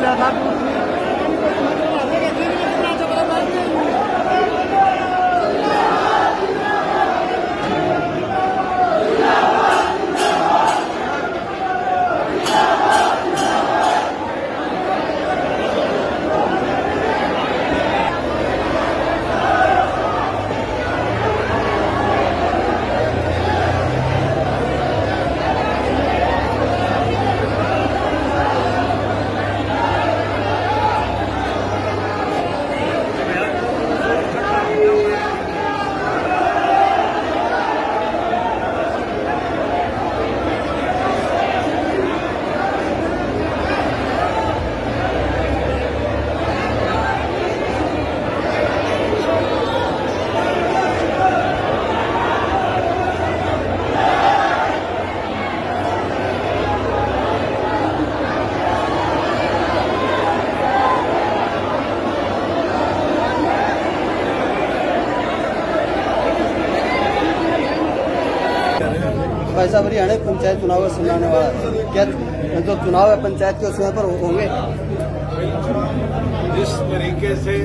लिया था। भाई साहब, हरियाणा पंचायत चुनाव सुनाने वाला क्या जो चुनाव है पंचायत के उसमें पर होंगे? जिस तरीके से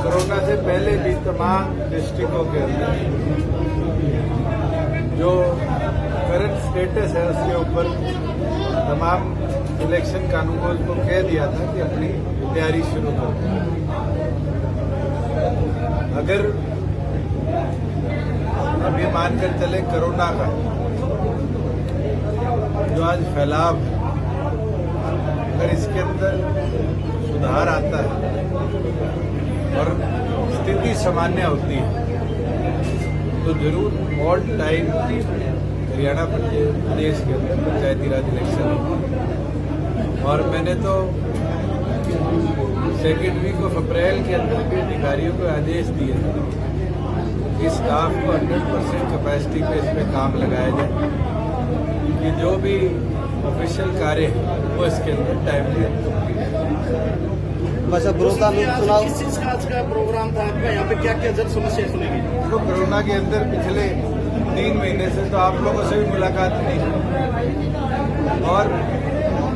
कोरोना से पहले भी तमाम डिस्ट्रिक्टों के अंदर जो करंट स्टेटस है उसके ऊपर तमाम इलेक्शन कानूनों को कह दिया था कि अपनी तैयारी शुरू कर दें। अगर अब ये मानकर चले कोरोना का जो आज फैलाव है, अगर इसके अंदर सुधार आता है और स्थिति सामान्य होती है तो जरूर ऑल टाइम हरियाणा प्रदेश के अंदर पंचायती राज इलेक्शन होगा। और मैंने तो 2 वीक ऑफ अप्रैल के अंदर भी अधिकारियों को आदेश दिए थे इस स्टाफ को 100% कैपेसिटी पे इस पे काम लगाया जाए कि जो भी ऑफिशियल कार्य है वो इसके अंदर टाइमली वैसे बड़ौदा में चुनाव किस चीज का आज का प्रोग्राम था आपका? यहाँ पे क्या क्या जब समस्या सुनेगी? तो कोरोना के अंदर पिछले 3 महीने से तो आप लोगों से भी मुलाकात नहीं और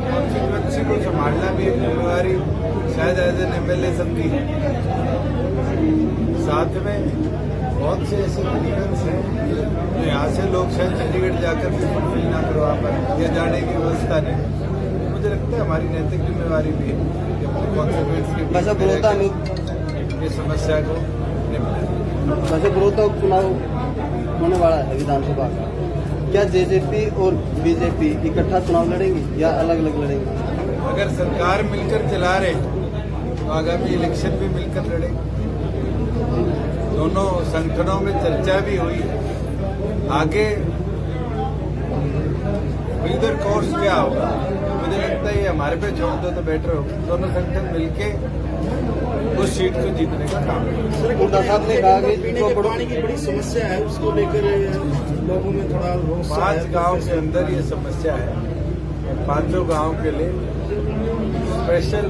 कॉन्स्टिट्यूएंसी को संभालना भी एक जिम्मेवारी शायद एज एन MLA सबकी है। साथ में बहुत से ऐसे क्लियरेंस हैं जो यहाँ से लोग शायद चंडीगढ़ जाकर भी फुलफिल ना करवा पाए या जाने की व्यवस्था नहीं। मुझे लगता है हमारी नैतिक जिम्मेवारी भी है कि अपने कॉन्स्टिट्यूएंसी वैसे बड़ौदा में की समस्या को निपटाएं। वैसे बड़ौदा उपचुनाव होने वाला है विधानसभा का, क्या जेजेपी और बीजेपी इकट्ठा चुनाव लड़ेंगी या अलग अलग लड़ेंगी? अगर सरकार मिलकर चला रहे तो आगामी इलेक्शन भी मिलकर लड़ेंगे। दोनों संगठनों में चर्चा भी हुई है, आगे इधर कोर्स क्या होगा मुझे लगता है ये हमारे पे छोड़ दो तो बेटर होगा। दोनों संगठन मिलके उस सीट को जीतने का काम करें। हुड्डा साहब ने कहा कि पीने के पानी की बड़ी समस्या है, उसको लेकर लोगों में थोड़ा रोष है। 5 गांव के अंदर ये समस्या है। 5 गांव के लिए स्पेशल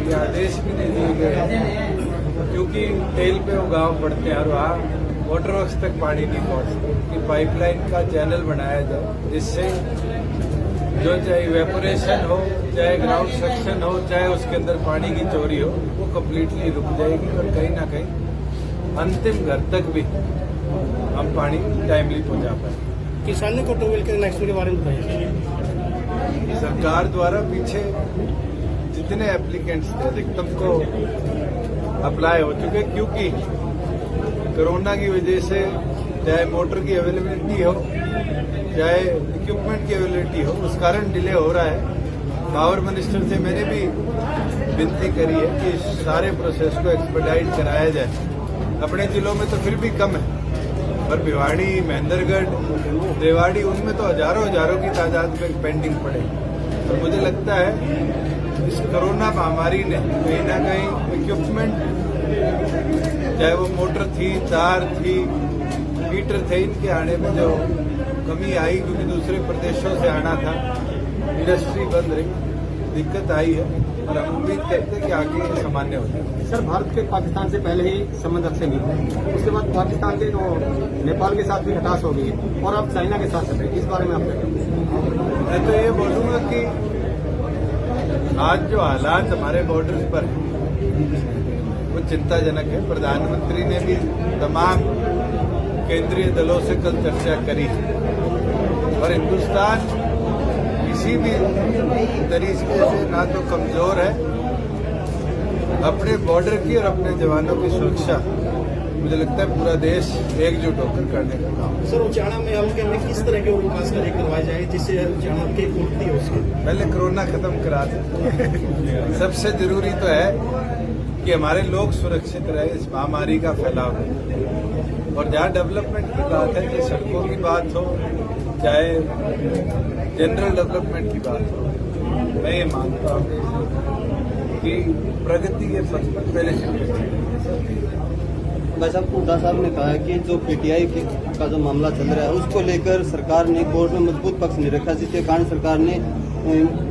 ये आदेश भी नहीं दिए गए हैं क्योंकि टेल पे वो गांव पड़ते हैं और वहाँ वाटर वर्क्स तक पानी नहीं पहुँचता कि पाइपलाइन का चैनल बनाया जाए जिससे जो चाहे इवेपोरेशन हो, चाहे ग्राउंड सेक्शन हो, चाहे उसके अंदर पानी की चोरी हो, वो कम्प्लीटली रुक जाएगी और कहीं ना कहीं अंतिम घर तक भी हम पानी टाइमली पहुंचा पाए। किसानों को ट्यूबवेल के कनेक्शन के बारे में बताइए। सरकार द्वारा पीछे जितने एप्लीकेंट्स थे अधिकतम को अप्लाई हो चुके क्योंकि कोरोना की वजह से चाहे मोटर की अवेलेबिलिटी हो चाहे इक्विपमेंट की अवेलेबिलिटी हो उस कारण डिले हो रहा है। पावर मिनिस्टर से मैंने भी विनती करी है कि सारे प्रोसेस को एक्सपेडाइट कराया जाए। अपने जिलों में तो फिर भी कम है पर भिवाड़ी, महेंद्रगढ़, रेवाड़ी उनमें तो हजारों की तादाद में पेंडिंग पड़े। तो मुझे लगता है इस कोरोना महामारी ने कहीं ना कहीं इक्विपमेंट चाहे वो मोटर थी, तार थी, हीटर थे, इनके आने में जो कमी आई क्योंकि दूसरे प्रदेशों से आना था, इंडस्ट्री बंद रही, दिक्कत आई है और हम उम्मीद करते हैं कि आगे ये सामान्य हो जाए। सर, भारत के पाकिस्तान से पहले ही संबंध अच्छे नहीं थे, उसके बाद पाकिस्तान के तो नेपाल के साथ भी खटास हो गई है और अब चाइना के साथ चल रही है, इस बारे में आप क्या कहेंगे? मैं तो ये बोलूंगा कि आज जो हालात हमारे बॉर्डर्स पर है वो चिंताजनक है। प्रधानमंत्री ने भी तमाम केंद्रीय दलों से कल चर्चा करी और हिंदुस्तान किसी भी तरीके से ना तो कमजोर है, अपने बॉर्डर की और अपने जवानों की सुरक्षा मुझे लगता है पूरा देश एकजुट होकर करने का काम। सर, उचाना में हल्के में किस तरह के विकास कार्य करवाए जाए जिससे उचाना की पूर्ति हो सके? पहले कोरोना खत्म करा दें। सबसे जरूरी तो है कि हमारे लोग सुरक्षित रहे, इस महामारी का फैलाव है। और जहाँ डेवलपमेंट की बात है, चाहे सड़कों की बात हो, चाहे जनरल डेवलपमेंट की बात हो, मैं ये मानता हूँ कि प्रगति के पथ पर पहले से। भाई साहब, हुड्डा साहब ने कहा है कि जो पीटीआई का जो मामला चल रहा है उसको लेकर सरकार ने कोर्ट में मजबूत पक्ष नहीं रखा, जिसके कारण सरकार ने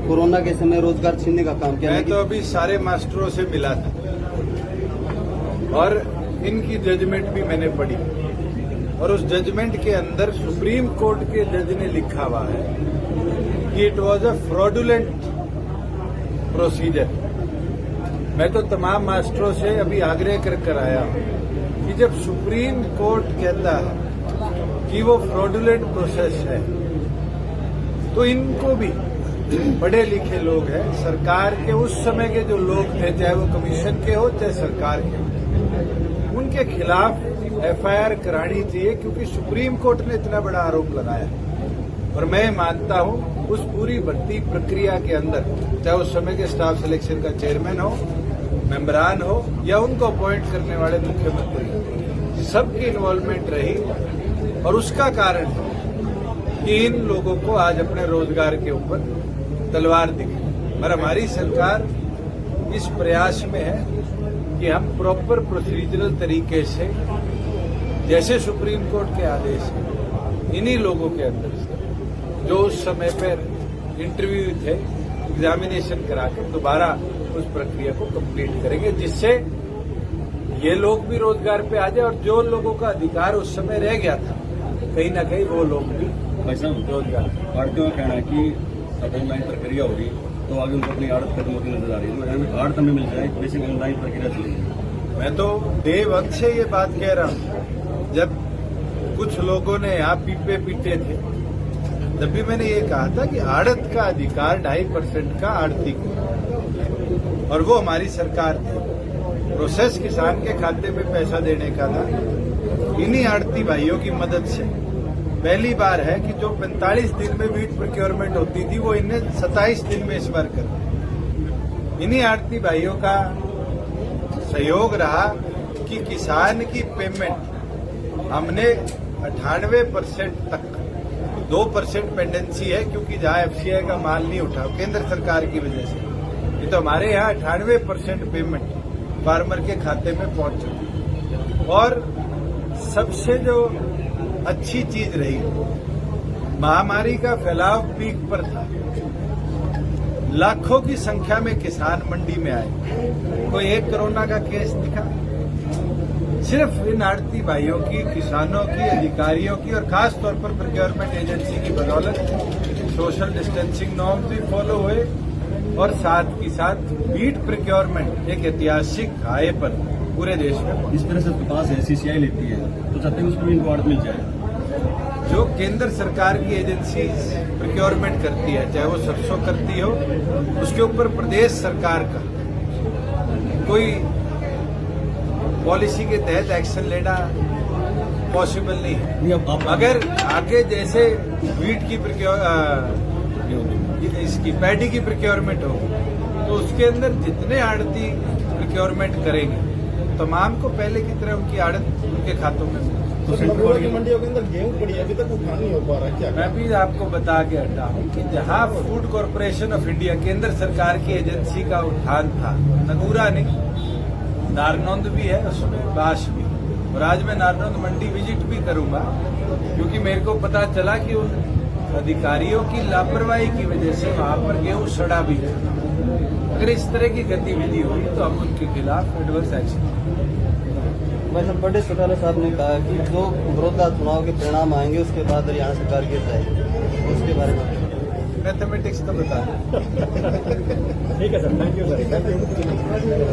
कोरोना के समय रोजगार छीनने का काम किया। मैं तो अभी सारे मास्टरों से मिला था और इनकी जजमेंट भी मैंने पढ़ी और उस जजमेंट के अंदर सुप्रीम कोर्ट के जज ने लिखा हुआ है कि it was a fraudulent procedure. मैं तो तमाम मास्टरों से अभी आग्रह कर आया हूं कि जब सुप्रीम कोर्ट कहता है कि वो फ्रॉडुलेंट प्रोसेस है तो इनको भी, पढ़े लिखे लोग हैं, सरकार के उस समय के जो लोग थे, चाहे वो कमीशन के हो चाहे सरकार के हो, उनके खिलाफ एफआईआर करानी चाहिए, क्योंकि सुप्रीम कोर्ट ने इतना बड़ा आरोप लगाया। और मैं मानता हूं उस पूरी भर्ती प्रक्रिया के अंदर, चाहे उस समय के स्टाफ सिलेक्शन का चेयरमैन हो, मेंबरान हो या उनको अपॉइंट करने वाले मुख्यमंत्री, सबकी इन्वॉल्वमेंट रही और उसका कारण कि इन लोगों को आज अपने रोजगार के ऊपर तलवार दिखी। और हमारी सरकार इस प्रयास में है कि हम प्रॉपर प्रोसीजरल तरीके से, जैसे सुप्रीम कोर्ट के आदेश है, इन्हीं लोगों के अंदर से जो उस समय पर इंटरव्यू थे, एग्जामिनेशन कराकर दोबारा उस प्रक्रिया को कंप्लीट करेंगे, जिससे ये लोग भी रोजगार पे आ जाए और जो लोगों का अधिकार उस समय रह गया था कहीं ना कहीं वो लोग भी रोजगार। आड़तियों का कहना है कि ऑनलाइन प्रक्रिया होगी तो आगे उनको अपनी आड़त खत्म होती नजर आ रही है, आड़त हमें मिल जाए, बेसिक ऑनलाइन प्रक्रिया चलेगी। मैं तो डे वक्त से ये बात कह रहा हूं, जब कुछ लोगों ने यहाँ पीपे पीटे थे तब भी मैंने ये कहा था कि आड़त का अधिकार 2.5% का आड़ती को, और वो हमारी सरकार थी। प्रोसेस किसान के खाते में पैसा देने का था। इन्हीं आड़ती भाइयों की मदद से पहली बार है कि जो 45 दिन में वीट प्रोक्योरमेंट होती थी वो इन्हें 27 दिन में इस बार कर दी। इन्हीं आड़ती भाइयों का सहयोग रहा कि किसान की पेमेंट हमने 98% तक, 2% पेंडेंसी है क्योंकि जहां एफसीआई का माल नहीं उठा केंद्र सरकार की वजह से, ये तो हमारे यहाँ 98% पेमेंट फार्मर के खाते में पहुंच चुकी। और सबसे जो अच्छी चीज रही, महामारी का फैलाव पीक पर था, लाखों की संख्या में किसान मंडी में आए, कोई एक कोरोना का केस दिखा। सिर्फ इन आड़ती भाइयों की, किसानों की, अधिकारियों की और खास तौर पर प्रोक्योरमेंट एजेंसी की बदौलत सोशल डिस्टेंसिंग नॉर्म्स भी फॉलो हुए और साथ ही साथ वीट प्रोक्योरमेंट एक ऐतिहासिक आय पर पूरे देश में। इस तरह से कपास एसीसीआई लेती है तो चाहते हैं उसको भी इनको आड़त मिल जाए। जो केंद्र सरकार की एजेंसी प्रोक्योरमेंट करती है, चाहे वो सरसों करती हो, उसके ऊपर प्रदेश सरकार का कोई पॉलिसी के तहत एक्शन लेना पॉसिबल नहीं है। अगर आगे जैसे वीट की इसकी पैडी की प्रोक्योरमेंट हो तो उसके अंदर जितने आड़ती प्रोक्योरमेंट करेंगे तमाम को पहले की तरह उनकी आड़त उनके खातों में। तो की मंडियों के अंदर गेहूं पड़ी है, अभी तक उठा नहीं हो पा रहा, क्या? मैं भी आपको बता के हटा हूं कि जहां फूड कॉरपोरेशन ऑफ इंडिया केंद्र सरकार की एजेंसी का उठान था, नगूरा नहीं, नारनौंद भी है उसमें, बाश भी। और आज मैं नारनौंद मंडी विजिट भी करूंगा क्योंकि मेरे को पता चला कि उन अधिकारियों की लापरवाही की वजह से वहां पर गेहूं सड़ा भी है। अगर इस तरह की गतिविधि हुई तो हम उनके खिलाफ एडवर्स एक्शन। वैसे बड़े चौटाला साहब ने कहा कि जो बड़ौदा चुनाव के परिणाम आएंगे उसके बाद हरियाणा सरकार गिर जाएगी, उसके बारे में मैथमेटिक्स तो बता दें। ठीक है sir, thank you sir, thank you.